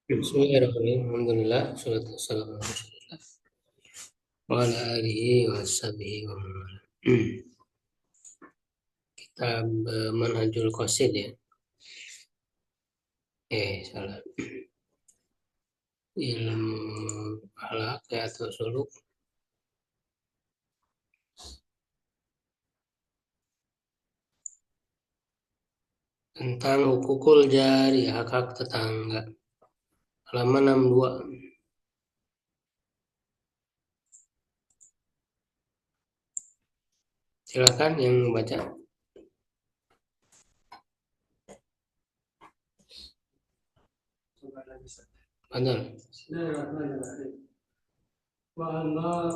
Bismillahirrahmanirrahim. Alhamdulillah, salatu wassalamu ala Rasulillah wa ala alihi wa sahbihi wa man wala. Kitab Manhajul Qasid ya. Salah. Ilmu akhlak ya, atau suluk tentang hukukul jari, hak-hak tetangga. Halaman 62. Silakan yang membaca. Benar. Bismillahirrahmanirrahim. Wa amma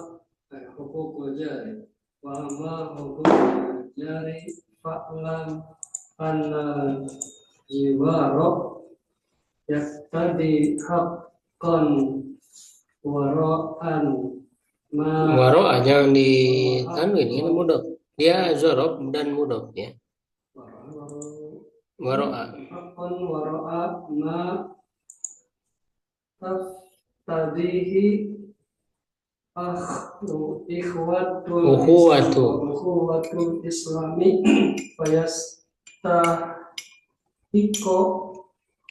hukukul jari. Wa amma hukukul jari fa'lam anna jiwaro yaktadi haqqan wara'an ma Waro'a jangan ditanwin, ini mudhof. Dia zorob dan mudhof ya. Waro'a. haqqan wara'a ma taftadihi ukhuwatul islami fayastahiqo.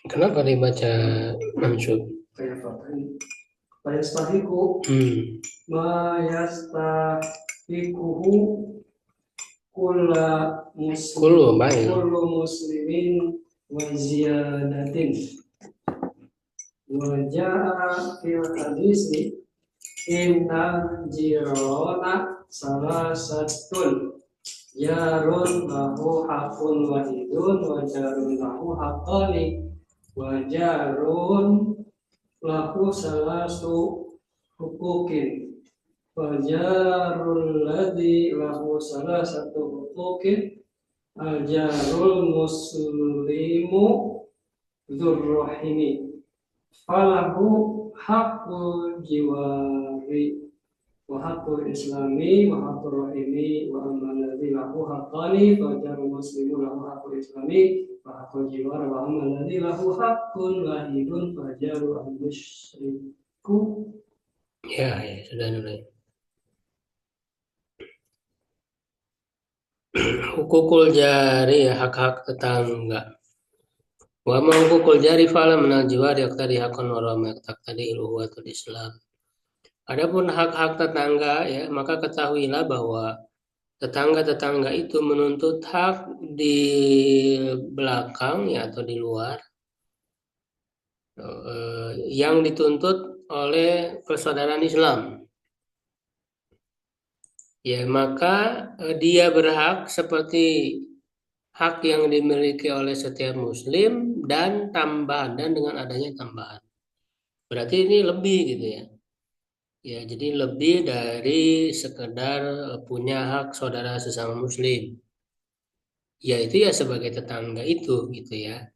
Kenapa dibaca mansub? Fayastahiqu ma yastahiquhu kullu muslimin wa ziyadatin. Wa jaa fil hadisi innal jirona salasatun jarun lahu hakun wahidun wa jarun lahu hakani wa jarun lahu salasu hukukin wa jarul ladhi lahu salasatu hukukin al-jarul muslimu dzurrahimi falahu haqqul jiwari wa haqqul islami wa haqqul rahimi wa amma alladhi lahu haqqani fa jarul muslimu lahu haqqul islami wa haqqul jiwari wa amma alladhi lahu haqqun wahidun fa jarul musyriku. Ya, sudah dulu. Hukukul jari, hak-hak tetangga. Wa ma hukukul jari fa'ala minal jiwari yaqtadi haqqan wa rama yaqtadi ilhuwatul Islam. Adapun hak-hak tetangga ya, maka ketahuilah bahwa tetangga-tetangga itu menuntut hak di belakang ya, atau di luar yang dituntut oleh persaudaraan Islam. Ya, maka dia berhak seperti hak yang dimiliki oleh setiap muslim dan tambahan, dan dengan adanya tambahan. Berarti ini lebih gitu ya. Ya, jadi lebih dari sekedar punya hak saudara sesama muslim. Ya, itu ya sebagai tetangga itu gitu ya.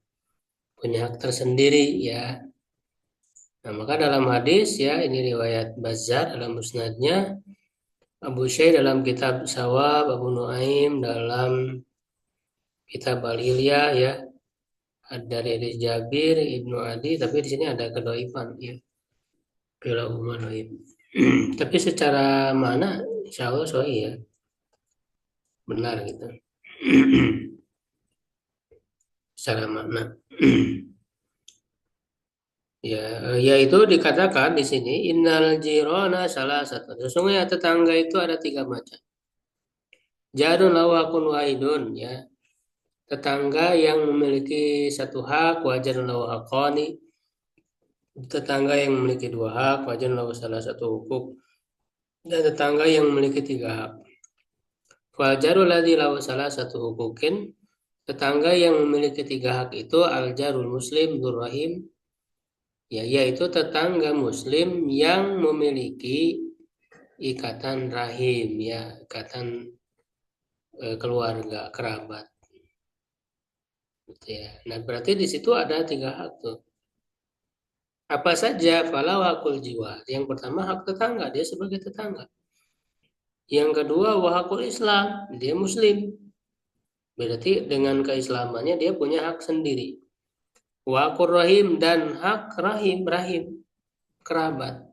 Punya hak tersendiri ya. Nah, maka dalam hadis ya, ini riwayat Bazzar dalam musnadnya, Abu Syai dalam kitab Sawab, Abu Nuaim dalam kitab Al-Hilya ya, dari Jabir Ibnu Adi, tapi di sini ada kedoifan ya. Tapi secara mana insya Allah sahih ya, benar gitu. Secara makna. Ya, yaitu dikatakan di sini innal jirona salah satu. Sesungguhnya tetangga itu ada 3 macam. Jarun lawakun wahidun ya. Tetangga yang memiliki satu hak, wajarun lawa hakoni. Tetangga yang memiliki 2 hak, wajarun lawa salah satu hukuk. Dan tetangga yang memiliki 3 hak. Wajarul ladzi lawa salah satu hukukin. Tetangga yang memiliki 3 hak itu al-jarul muslim dzurrahim. Ya, yaitu tetangga muslim yang memiliki ikatan rahim ya, ikatan keluarga kerabat gitu ya. Nah, berarti di situ ada 3 hak tuh. Apa saja? Falau hakul jiwa. Yang pertama hak tetangga, dia sebagai tetangga. Yang kedua wahakul Islam, dia muslim. Berarti dengan keislamannya dia punya hak sendiri. wa aqur rahim dan hak rahim kerabat.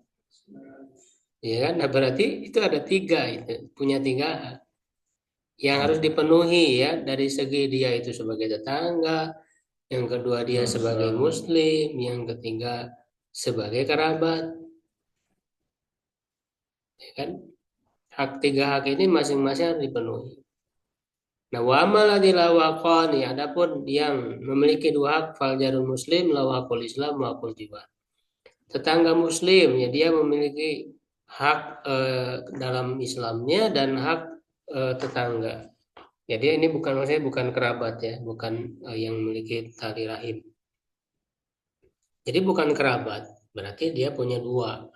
Ya kan? Nah, berarti itu ada tiga, itu punya tiga hak yang harus dipenuhi ya, dari segi dia itu sebagai tetangga, yang kedua dia sebagai muslim, yang ketiga sebagai kerabat, ya kan? Tiga hak ini masing-masing harus dipenuhi. Nah, wa amaladzi lawaqani, adapun yang memiliki dua hak, fal jarul muslim lawaqul islam wa aqul jiwa. Tetangga muslim ya dia memiliki hak dalam Islamnya dan hak tetangga. Jadi ini bukan, maksudnya bukan kerabat ya, bukan yang memiliki tali rahim. Jadi bukan kerabat, berarti dia punya dua,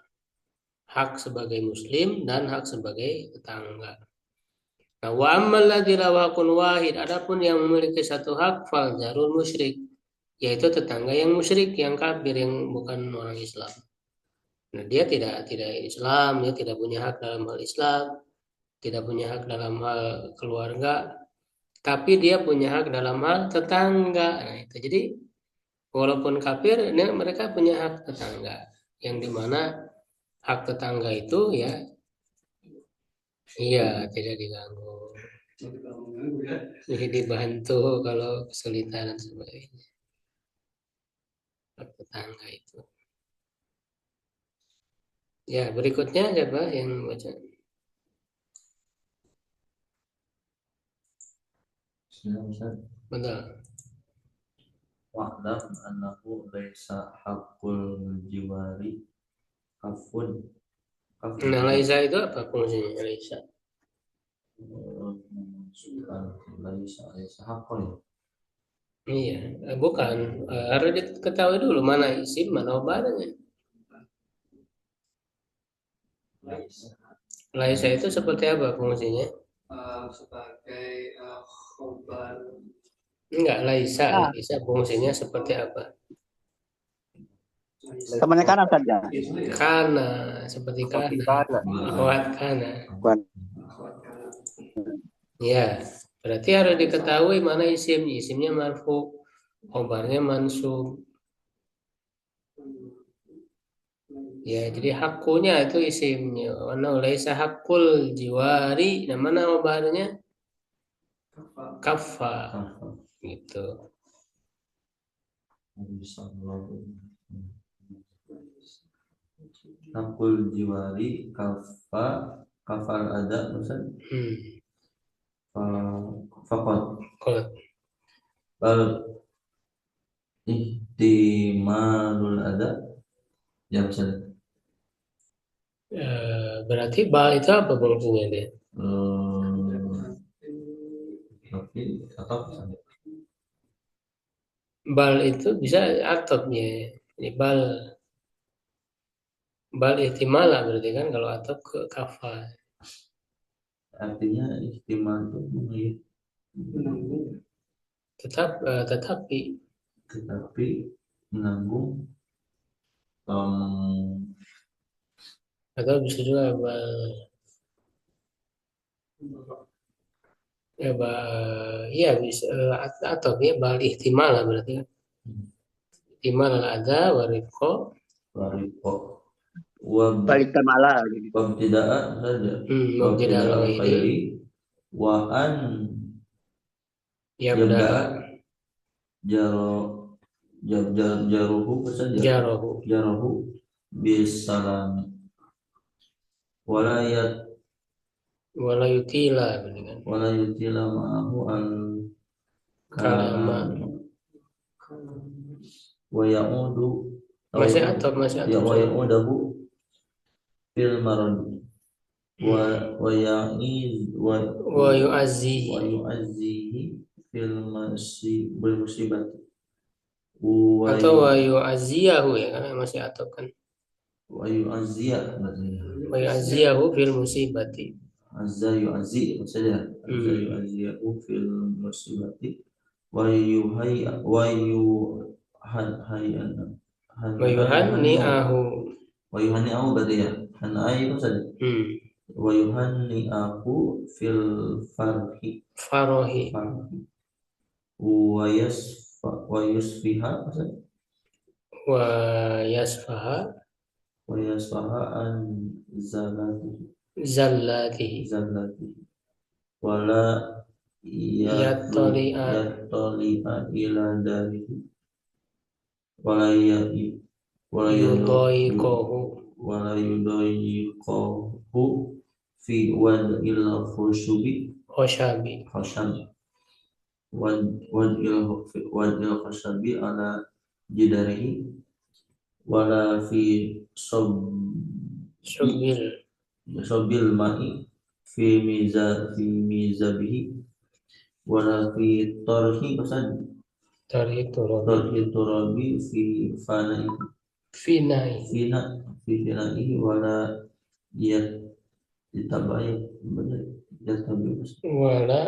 hak sebagai muslim dan hak sebagai tetangga. Nah, wa ammal ladzi lawaqun wahid, adapun yang memiliki satu hak, fal jarul musyrik, yaitu tetangga yang musyrik, yang kafir, yang bukan orang Islam. Nah, dia tidak Islam, dia tidak punya hak dalam hal Islam, tidak punya hak dalam hal keluarga, tapi dia punya hak dalam hal tetangga. Nah, itu jadi walaupun kafir, ini mereka punya hak tetangga, yang dimana hak tetangga itu ya, iya tidak diganggu. Jadi dibantu kalau kesulitan dan sebagainya. Hak tetangga itu. Ya, berikutnya siapa yang baca? Betul. Wa'lam annahu laisa haqqul jiwari kafun. Nah, laisa itu apa fungsinya laisa? Laisa haqqul. Iya, bukan. Harus diketahui dulu mana isim, mana obatnya. Laisa itu seperti apa fungsinya? Sebagai khobar. Enggak, laisa. Laisa fungsinya seperti apa? Temannya kanan saja. Kana, seperti kana. Akhwat kana. Bukan. Ya, berarti harus diketahui mana isimnya. Isimnya marfu, khobarnya mansub. Ya, jadi hakunya itu isimnya. Mana laisa hakul jiwari, nah mana khobarnya? Kaffa. Gitu. Hakul jiwari kafal ada Ustaz. Fakot. Lalu ihtimalul ada ya Ustaz. Berarti bal itu apa fungsinya dia? Tapi atau Bal itu bisa atopnya. Jadi bal ihtimal lah berarti kan, kalau atop ke kafa. artinya ihtimal itu Tetapi menanggung atau bisa juga ya bisa atau ya bal ihtimal lah berarti kan. Ihtimal ada wariko Balik ke malah. Wabtida'a saja. Wabtida'a khairi wa an yabda jaruhu saja. Jaruhu bisalam wala yutila kan. Wala yutila ma'ahu al kalama wa ya'udu masih atop ya wa ya'udahu fil marad wa yu'azzihi fil musibati atau wa yu'azziyahu ya kan, masih atop kan. Wa yu'azziyahu fil musibati. Azza yu'azzi saja. Azza yu'azziyahu fil musibati wa yuhanni'ahu berarti ya. Hanai itu saja. Wa yuhanni'ahu fil farohi wa yusfiha wa yasfaha wa yasfaha an zallatihi wala yattali'a yattali'a ila darihi wala ya wala yudhayiqahu wala yudayiqahu fi wad'il khoshabi khushabi wad'il khushabi ala jidarihi wala fi subil sobil ma'i fi mizabihi wala fi tarhi turabi fi fanai finai finaihi wala yat ditabai wala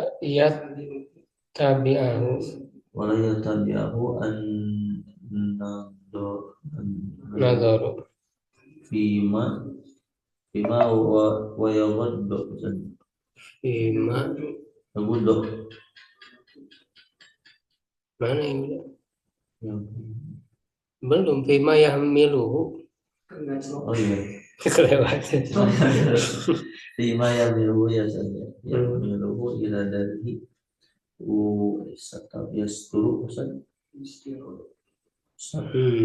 yattabi'ahu an nadaru fima wa yawaddu fima yawaddu mana yang yang belum fima yahmiluhu oh iya kelewatan fima yamiluhu ya saja yamiluhu ila darihi yasturu Ustaz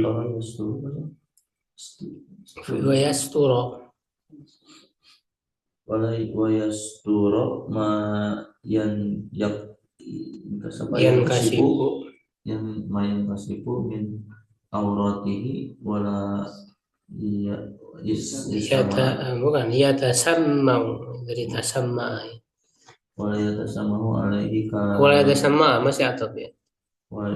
orang yasturu wa yasturo wa yasturu ma yan kasibu yang mayan kasibu min auratihi wala bukan yatasammau dari tasamma wala yatasamahu alaihi wala yatasamma masih atap ya wala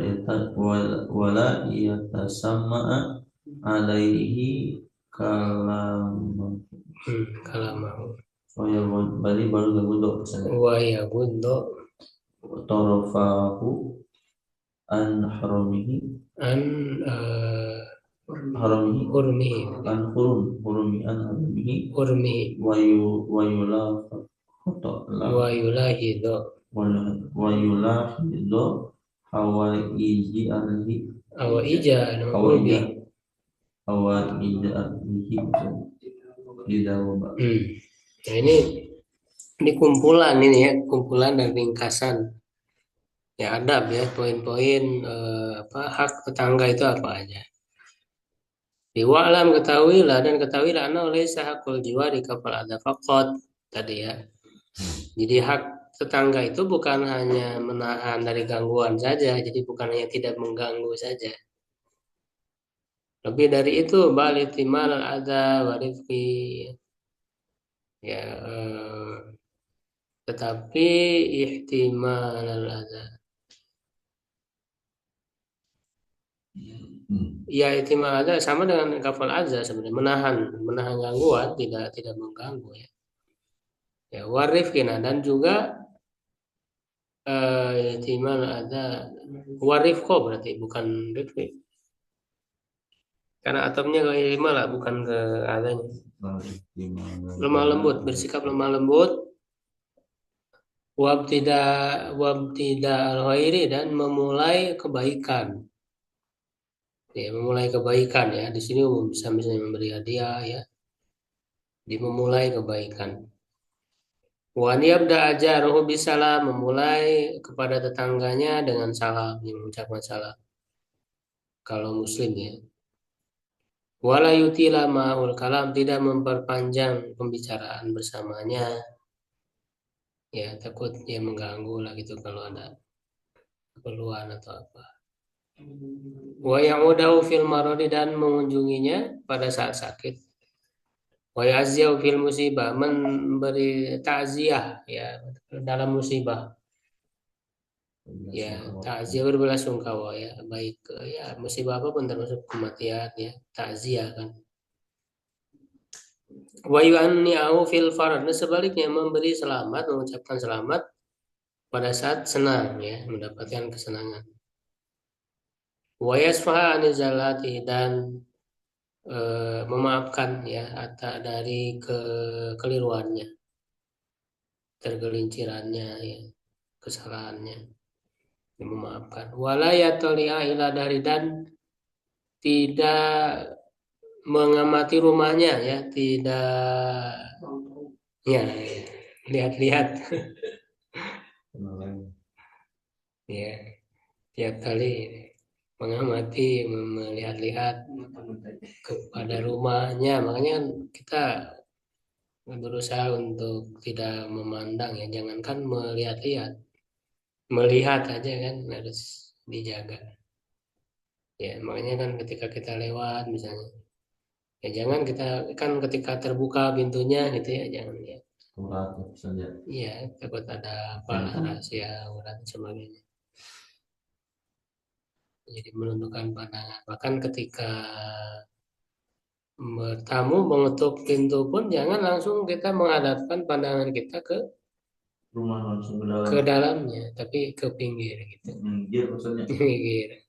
yatasamma alaihi kalamahu bali baru gabudok wa yaguddo tarafahu an haramihi an hurmihi wa yulahidu hawaiji ahli Nah ini kumpulan dan ringkasan ya adab ya poin-poin hak tetangga itu apa aja. Wa'lam ketahuilah anna laisa haqqul jiwari kafal adza faqat tadi ya. Jadi hak tetangga itu bukan hanya menahan dari gangguan saja, jadi bukan hanya tidak mengganggu saja. Lebih dari itu bal ihtimal al-adza wa rifqi ya tetapi ihtimal al-adza ya ihtimal adza sama dengan kafal adza sebenarnya menahan gangguan tidak mengganggu ya. Ya warifkina dan juga ihtimal adza warifko berarti bukan rifki karena atapnya ke ihtimal lah bukan ke adanya. Lemah lembut, bersikap lemah lembut wabtida al-khairi dan memulai kebaikan. Ya, memulai kebaikan ya. Di sini bisa misalnya memberi hadiah ya. Memulai kebaikan. Wa yabda ajaruhu bisalam, memulai kepada tetangganya dengan salam, mengucapkan salam. Kalau muslim ya. Wala yutila ma'ul kalam, tidak memperpanjang pembicaraan bersamanya. Ya, takut dia mengganggu lah gitu kalau ada keperluan atau apa. Wa ya'udahu fil maradi, dan mengunjunginya pada saat sakit. Wa ya'ziyahu fil musibah, memberi takziah ya dalam musibah. Ya, takziah berbelasungkawa ya, baik ya musibah apapun termasuk kematian ya, takziah kan. Wa yu'anni'ahu fil farad, sebaliknya memberi selamat, mengucapkan selamat pada saat senang ya, mendapatkan kesenangan. Wa yasfaha anizalati, dan memaafkan ya dari kekeliruannya, tergelincirannya ya, kesalahannya, memaafkan. Wala yatoli'a ila dari, dan tidak mengamati rumahnya ya, tidak ya lihat-lihat ya, tiap kali mengamati, melihat-lihat kepada rumahnya. Makanya kan kita berusaha untuk tidak memandang ya, jangankan melihat-lihat, melihat aja kan harus dijaga ya. Makanya kan ketika kita lewat misalnya ya, jangan kita kan ketika terbuka pintunya gitu ya, jangan ya, Urat saja. iya takut ada apa rahasia urat dan sebagainya, jadi menundukkan pandangan. Bahkan ketika bertamu mengetuk pintu pun jangan langsung kita menghadapkan pandangan kita Rumah langsung ke ke dalam. dalamnya, tapi ke pinggir gitu. Dia maksudnya. Pinggir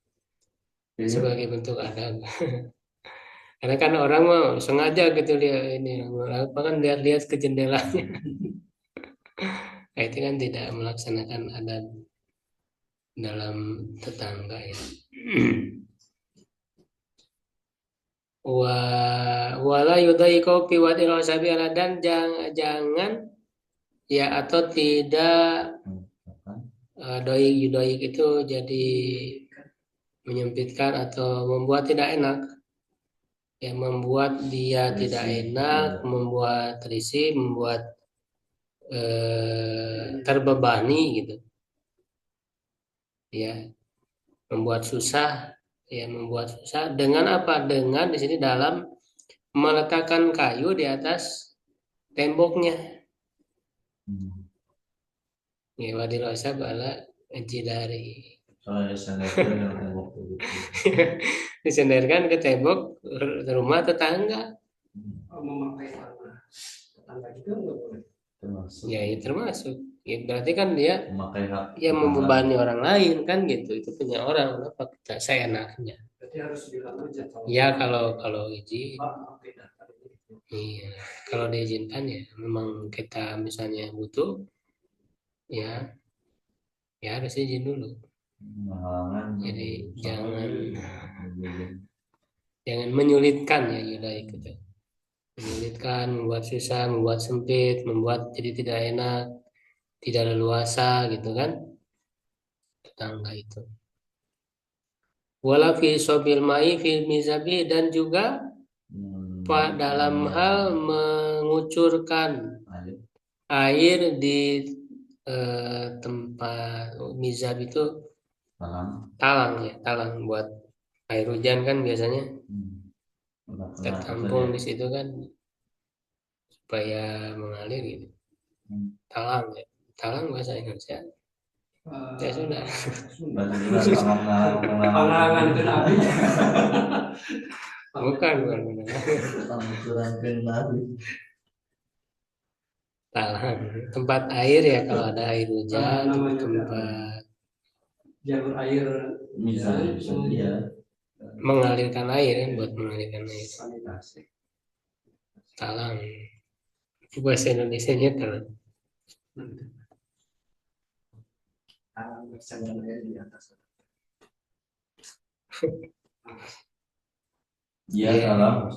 Iya. sebagai bentuk adab. Karena kan orang mau sengaja gitu lihat ini, apa kan lihat-lihat ke jendelanya. Nah, itu kan tidak melaksanakan adab dalam tetangga ya. Wala yudai kopi wadil wasabi ala, dan jangan ya, atau tidak doi yudoik itu jadi menyempitkan atau membuat tidak enak ya, membuat dia tidak enak, membuat risih, membuat terbebani gitu ya, membuat susah ya, membuat susah dengan apa, dengan di sini dalam meletakkan kayu di atas temboknya ya, wadil wasab ala jidari. Soalnya sandarkan dengan tembok itu. Disenderkan ke tembok rumah tetangga memakai tetangga juga nggak boleh. Termasuk. ya, itu termasuk ya, berarti kan dia Memakai hak. ya membebani orang lain kan gitu, itu punya orang, kenapa kita seenaknya Berarti harus bilang aja ya, kalau izin Pak, oke, dah. iya, kalau diizinkan ya, memang kita misalnya butuh ya, ya harus izin dulu. Jadi jangan menyulitkan ya, Yuda itu menyulitkan, membuat susah, membuat sempit, membuat jadi tidak enak, tidak leluasa gitu kan tetangga itu. Wala fi sobil mai fil mizabi, dan juga dalam hal mengucurkan air di tempat mizab itu talang ya, talang buat air hujan kan biasanya tertampung di situ kan supaya mengalir gitu. Talang ya, talang bahasa Indonesia ya sudah. Pandangan ke Nabi. Bukan talang tempat air ya, kalau ada air hujan tempat jalur air misalnya mengalirkan air kan, buat mengalirkan air. sanitasi. Talang bahasa Indonesianya talang. Saluran air di atas. Iya, talang.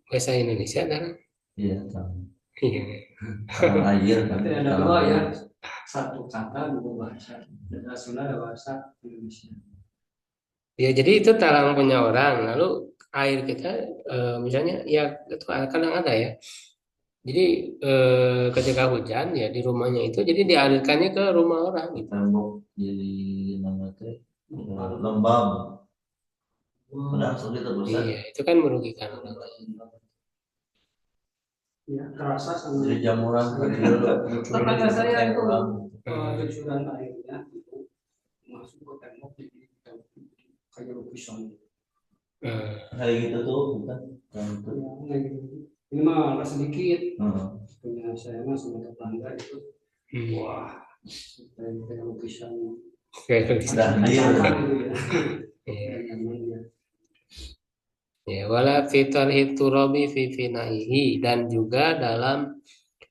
Bahasa Indonesia talang. Iya, talang. Iya. Talang air kan. Berarti ada dua ya, satu kata dua bahasa. Ada Sunda, ada bahasa Indonesia. Ya, jadi itu talang punya orang. Lalu air kita misalnya ya itu kadang ada ya. Jadi ketika hujan ya di rumahnya itu, jadi dialirkannya ke rumah orang gitu. Tembok jadi namanya lembab. Benar, sulit terus. Iya, itu kan merugikan orang lain. Ya, kerasa sama. Jadi jamuran Tetangga saya itu cucuran airnya itu masuk ke tembok jadi kayak lukisan. Kayak gitu tuh bukan? Ya, ini mah agak sedikit. Punya saya mah sama tetangga itu. Wah, kayak lukisan. Ya, wala fitar hiturabi fi finaihi, dan juga dalam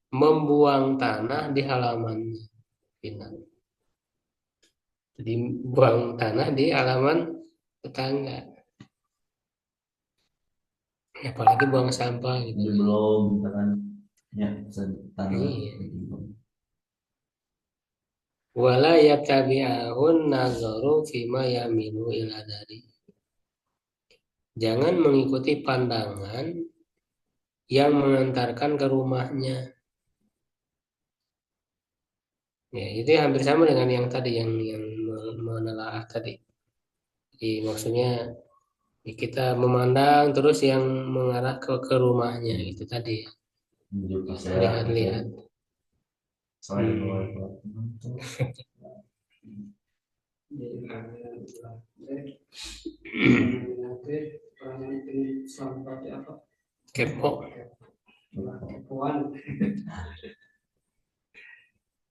membuang tanah di halamannya. Jadi buang tanah di halaman tetangga. apalagi buang sampah gitu. Ini belum kan ya tanggal Iya. Wala yatabi'ahun nazaru fima yamilu ila dari. Jangan mengikuti pandangan yang mengantarkan ke rumahnya. Ya, itu hampir sama dengan yang tadi yang menelaah tadi. Jadi maksudnya kita memandang terus yang mengarah ke rumahnya itu tadi. juga saya Lihat-lihat. selain Kepo.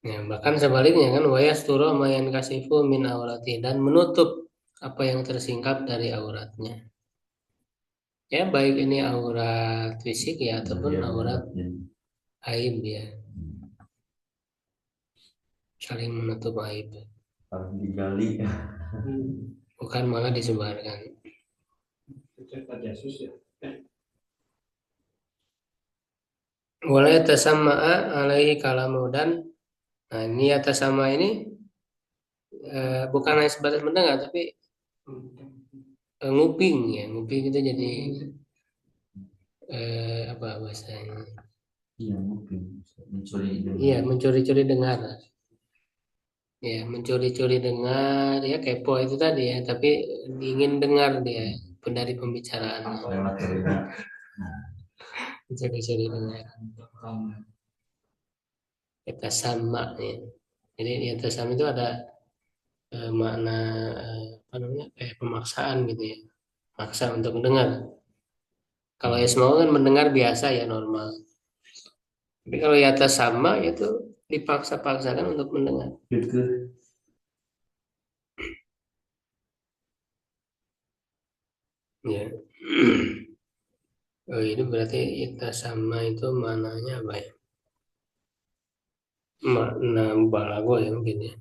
Ya, bahkan sebaliknya kan wayasturo mayan kasifu min aurati dan menutup apa yang tersingkap dari auratnya. Ya baik ini aurat fisik ya ataupun aurat aib ya, saling menutup aib. harus digali. Bukan malah disebarkan. Wala tasamma'a alaihi kalamu dan nah ini sama ini bukan hanya sebatas mendengar tapi nguping ya, nguping itu jadi apa bahasanya? Iya mungkin mencuri Iya, mencuri-curi dengar. Ya, mencuri-curi dengar ya kepo itu tadi ya, tapi ingin dengar dia dari pembicaraan. lewat telinga. Mencuri-curi dengar. Kita sama ya. Jadi ya sama itu ada makna apa namanya kayak pemaksaan gitu ya, maksa untuk mendengar. Kalau Yasmau kan mendengar biasa ya normal. Tapi kalau yata sama itu dipaksa-paksakan untuk mendengar. Ya. Oh, ini berarti yata sama itu maknanya apa ya? Makna balago ya mungkin ya.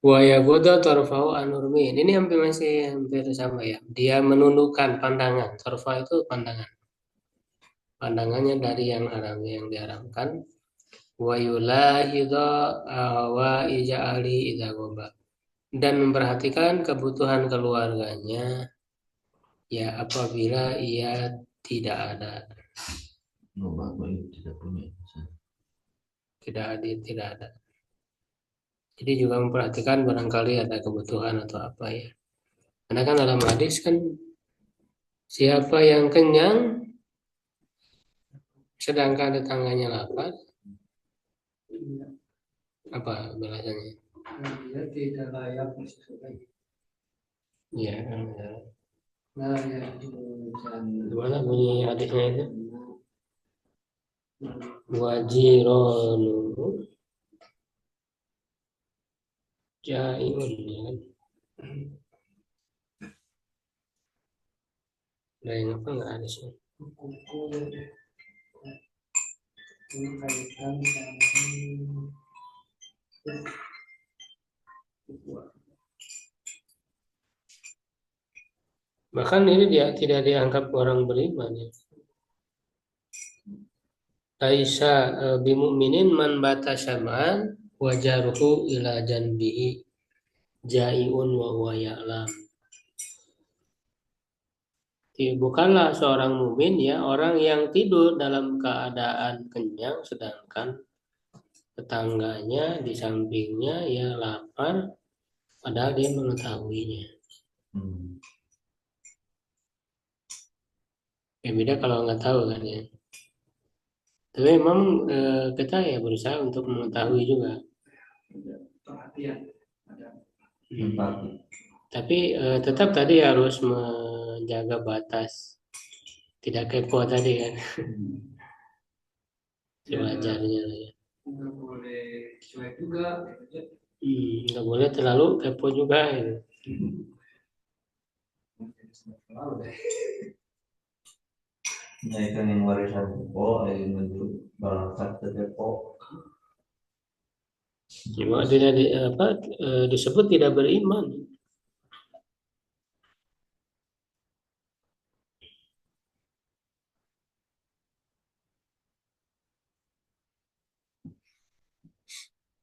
Waya goda torfau anurmin. Ini hampir sama ya. Dia menundukkan pandangan. Torfa itu pandangan. Pandangannya dari yang haram yang diharamkan. Wayulahido awa ija ali idza goba. Dan memperhatikan kebutuhan keluarganya ya apabila ia tidak ada. Tidak ada. Jadi juga memperhatikan barangkali ada kebutuhan atau apa ya. Karena kan dalam hadis kan siapa yang kenyang sedangkan tetangganya lapar, apa balasannya? Dia tidak layak masuk surga. Iya kan. Nah, ya itu Gimana bunyi hadisnya itu? Wajironu jaiun ya kan. Nah, yang apa nggak hadisnya? kuku ini kaitan Bahkan ini dia tidak dianggap orang beriman ya. Laisa bimu'minin man bata syam'an wajaruhu ila janbihi jaiun wa huwa ya'lam. Bukanlah seorang mukmin ya orang yang tidur dalam keadaan kenyang sedangkan tetangganya di sampingnya ya lapar padahal dia mengetahuinya. Ya beda kalau nggak tahu kan ya. Tapi memang kita ya berusaha untuk mengetahui juga. perhatian Tapi tetap tadi harus menjaga batas, tidak kepo tadi kan. Sewajarnya lah ya. nggak boleh cuek juga Nggak boleh terlalu kepo juga ya. Nah itu yang warisan kepo, yang menurut berangkat ke kepo. Cuma tidak disebut tidak beriman.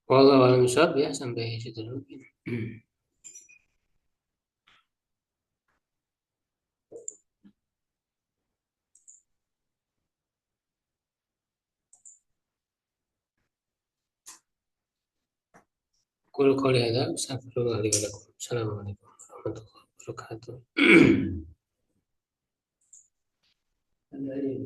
Wallahu a'lam bishawab ya, sampai situ dulu. Qul qouli hadza astaghfirullah li wa lakum. Assalamualaikum warahmatullahi wabarakatuh. Ada yang